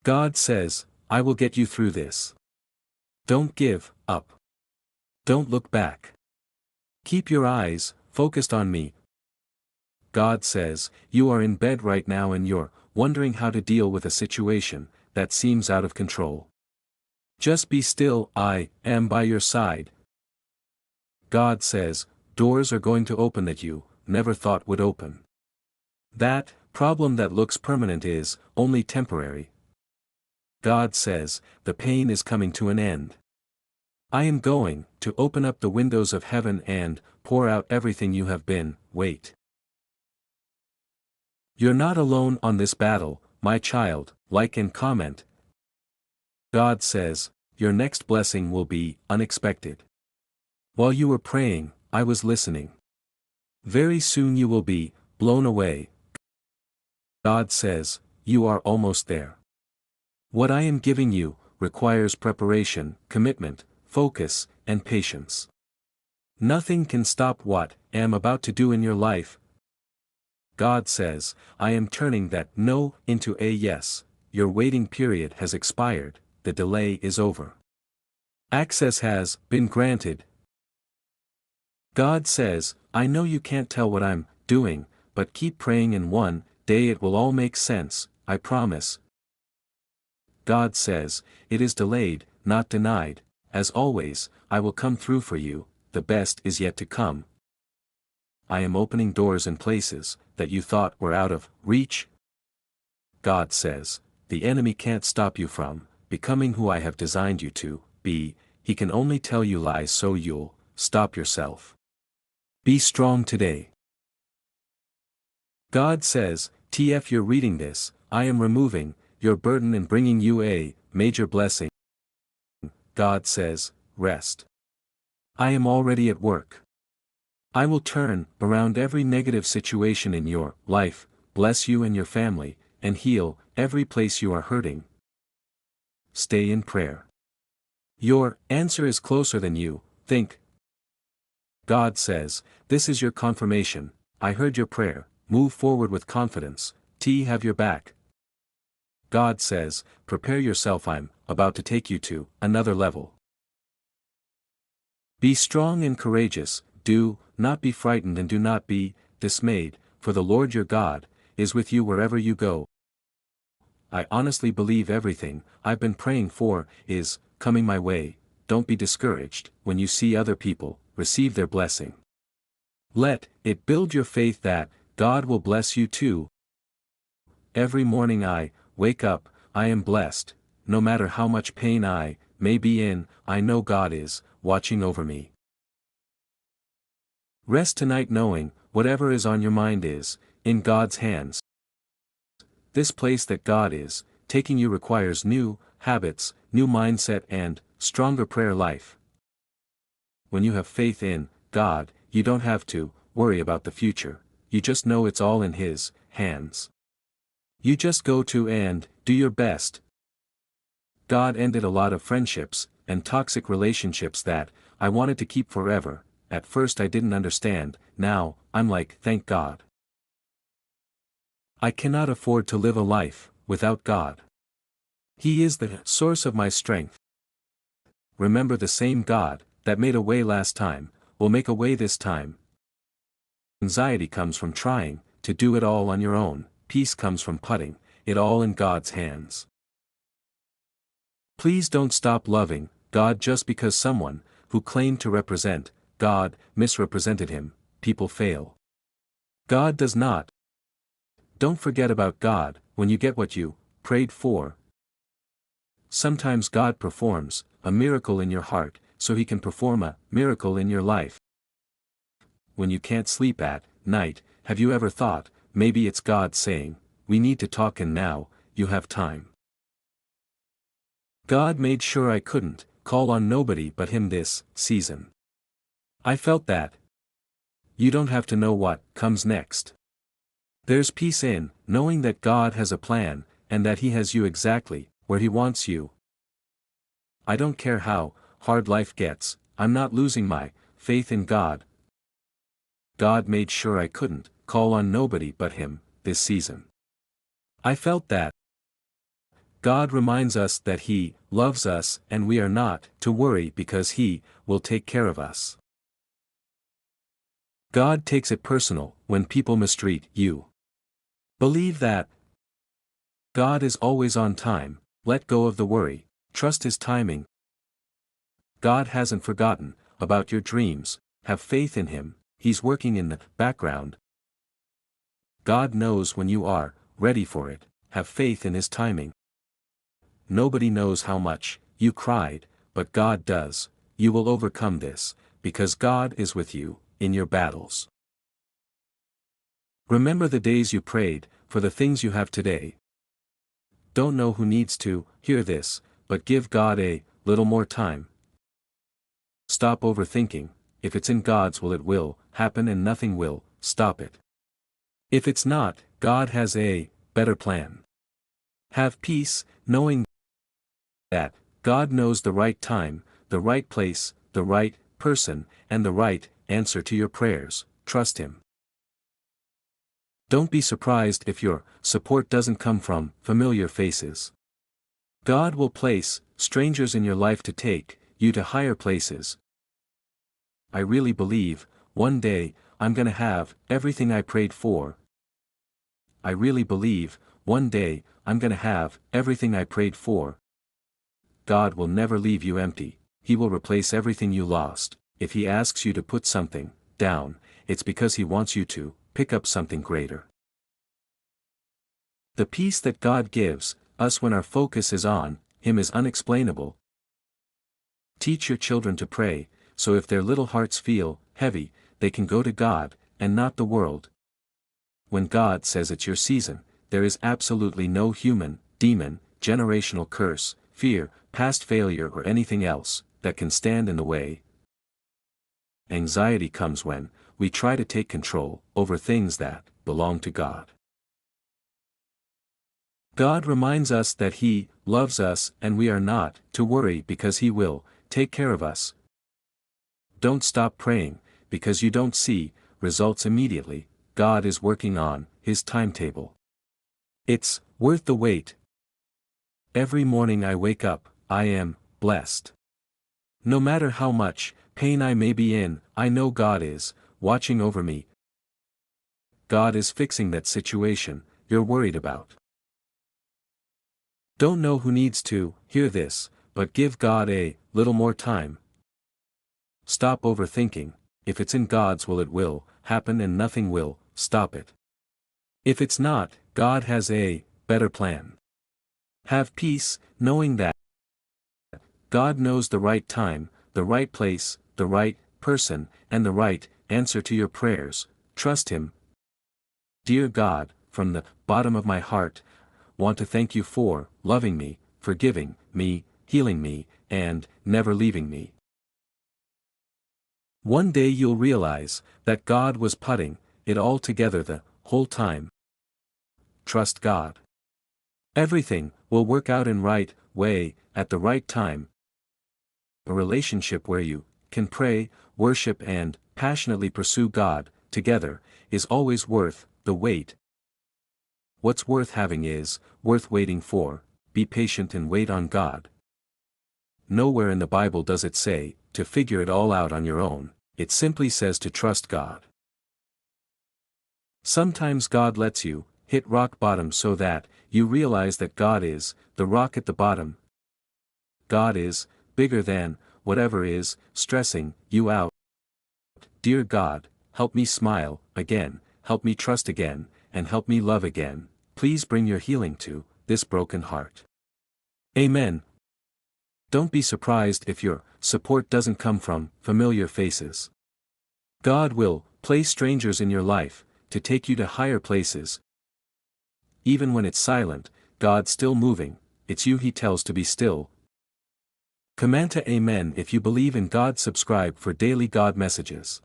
God says, I will get you through this. Don't give up. Don't look back. Keep your eyes focused on me. God says, you are in bed right now and you're wondering how to deal with a situation that seems out of control. Just be still, I am by your side. God says, doors are going to open that you never thought would open. That problem that looks permanent is only temporary. God says, the pain is coming to an end. I am going to open up the windows of heaven and pour out everything you have been. Wait. You're not alone on this battle, my child. Like and comment. God says, your next blessing will be unexpected. While you were praying, I was listening. Very soon you will be blown away. God says, you are almost there. What I am giving you requires preparation, commitment, focus, and patience. Nothing can stop what I am about to do in your life. God says, I am turning that no into a yes. Your waiting period has expired, the delay is over. Access has been granted. God says, I know you can't tell what I'm doing, but keep praying and one day it will all make sense, I promise. God says, it is delayed, not denied. As always, I will come through for you, the best is yet to come. I am opening doors in places that you thought were out of reach. God says, the enemy can't stop you from becoming who I have designed you to be. He can only tell you lies so you'll stop yourself. Be strong today. God says, TF you're reading this, I am removing your burden and bringing you a major blessing. God says, rest. I am already at work. I will turn around every negative situation in your life, bless you and your family, and heal every place you are hurting. Stay in prayer. Your answer is closer than you think. God says, this is your confirmation, I heard your prayer, move forward with confidence, have your back. God says, prepare yourself, I'm about to take you to another level. Be strong and courageous, do not be frightened and do not be dismayed, for the Lord your God is with you wherever you go. I honestly believe everything I've been praying for is coming my way. Don't be discouraged when you see other people receive their blessing. Let it build your faith that God will bless you too. Every morning I wake up, I am blessed. No matter how much pain I may be in, I know God is watching over me. Rest tonight knowing whatever is on your mind is in God's hands. This place that God is taking you requires new habits, new mindset and stronger prayer life. When you have faith in God, you don't have to worry about the future, you just know it's all in His hands. You just go to and do your best. God ended a lot of friendships and toxic relationships that I wanted to keep forever. At first I didn't understand, now I'm like, thank God. I cannot afford to live a life without God. He is the source of my strength. Remember, the same God that made a way last time will make a way this time. Anxiety comes from trying to do it all on your own. Peace comes from putting it all in God's hands. Please don't stop loving God just because someone who claimed to represent God misrepresented Him. People fail. God does not. Don't forget about God when you get what you prayed for. Sometimes God performs a miracle in your heart so He can perform a miracle in your life. When you can't sleep at night, have you ever thought, maybe it's God saying, we need to talk and now you have time? God made sure I couldn't call on nobody but Him this season. I felt that. You don't have to know what comes next. There's peace in knowing that God has a plan and that He has you exactly where He wants you. I don't care how hard life gets, I'm not losing my faith in God. God made sure I couldn't call on nobody but Him this season. I felt that. God reminds us that He loves us and we are not to worry because He will take care of us. God takes it personal when people mistreat you. Believe that. God is always on time. Let go of the worry, trust His timing. God hasn't forgotten about your dreams, have faith in Him, He's working in the background. God knows when you are ready for it, have faith in His timing. Nobody knows how much you cried, but God does. You will overcome this, because God is with you in your battles. Remember the days you prayed for the things you have today. Don't know who needs to hear this, but give God a little more time. Stop overthinking. If it's in God's will, it will happen and nothing will stop it. If it's not, God has a better plan. Have peace, knowing that God knows the right time, the right place, the right person, and the right answer to your prayers. Trust Him. Don't be surprised if your support doesn't come from familiar faces. God will place strangers in your life to take you to higher places. I really believe, one day, I'm gonna have everything I prayed for. I really believe, one day, I'm gonna have everything I prayed for. God will never leave you empty. He will replace everything you lost. If He asks you to put something down, it's because He wants you to pick up something greater. The peace that God gives us when our focus is on Him is unexplainable. Teach your children to pray, so if their little hearts feel heavy, they can go to God, and not the world. When God says it's your season, there is absolutely no human, demon, generational curse, fear, past failure or anything else that can stand in the way. Anxiety comes when we try to take control over things that belong to God. God reminds us that He loves us and we are not to worry because He will take care of us. Don't stop praying because you don't see results immediately. God is working on His timetable. It's worth the wait. Every morning I wake up, I am blessed. No matter how much pain I may be in, I know God is watching over me. God is fixing that situation you're worried about. Don't know who needs to hear this, but give God a little more time. Stop overthinking. If it's in God's will, it will happen and nothing will stop it. If it's not, God has a better plan. Have peace, knowing that God knows the right time, the right place, the right person, and the right answer to your prayers. Trust Him. Dear God, from the bottom of my heart, want to thank You for loving me, forgiving me, healing me, and never leaving me. One day you'll realize that God was putting it all together the whole time. Trust God. Everything will work out in right way, at the right time. A relationship where you can pray, worship and passionately pursue God together is always worth the wait. What's worth having is worth waiting for. Be patient and wait on God. Nowhere in the Bible does it say to figure it all out on your own. It simply says to trust God. Sometimes God lets you hit rock bottom so that you realize that God is the rock at the bottom. God is bigger than whatever is stressing you out. Dear God, help me smile again, help me trust again, and help me love again. Please bring Your healing to this broken heart. Amen. Don't be surprised if your support doesn't come from familiar faces. God will place strangers in your life to take you to higher places. Even when it's silent, God's still moving. It's you He tells to be still. Command to Amen if you believe in God. Subscribe for daily God messages.